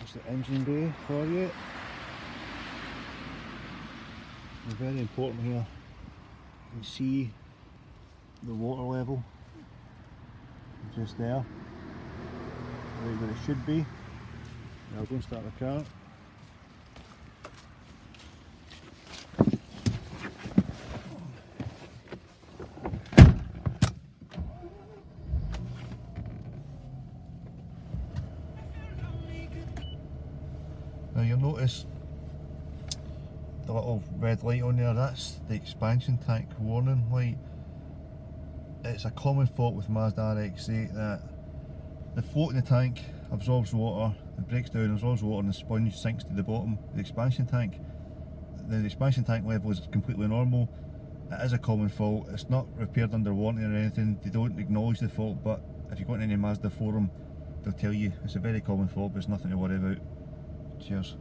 There's the engine bay for you. And very important here, you can see the water level just there, right where it should be. Now I'll go and start the car. Now you'll notice the little red light on there, that's the expansion tank warning light. It's a common fault with Mazda RX8 that the float in the tank absorbs water, it breaks down, absorbs water, and the sponge sinks to the bottom of the expansion tank. The expansion tank level is completely normal. It is a common fault, it's not repaired under warranty or anything, they don't acknowledge the fault, but if you go into any Mazda forum they'll tell you it's a very common fault, but it's nothing to worry about. Cheers.